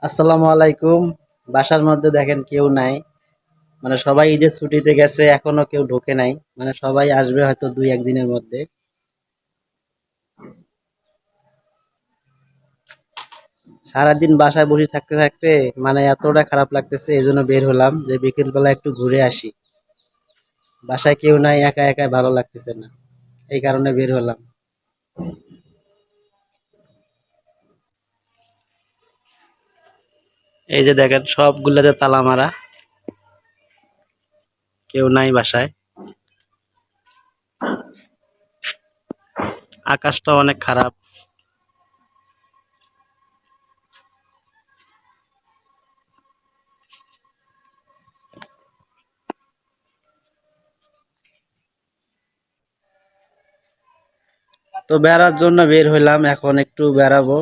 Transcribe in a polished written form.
আসসালামু আলাইকুম। বাসার মধ্যে দেখেন কেউ নাই, মানে সবাই ঈদের ছুটিতে গেছে, এখনো কেউ ঢোকে নাই। মানে সবাই আসবে হয়তো দুই একদিনের মধ্যে। সারাদিন বাসায় বসে থাকতে থাকতে মানে এতটা খারাপ লাগতেছে, এই জন্য বের হলাম যে বিকেল বেলা একটু ঘুরে আসি। বাসায় কেউ নাই, একা একাই ভালো লাগতেছে না, এই কারণে বের হলাম। এই যে দেখেন সবগুলাতে তালা মারা, কেউ নাই বাসায়। আকাশটা অনেক খারাপ। তো বেড়ার জন্য বের হইলাম, এখন একটু বেড়াবো।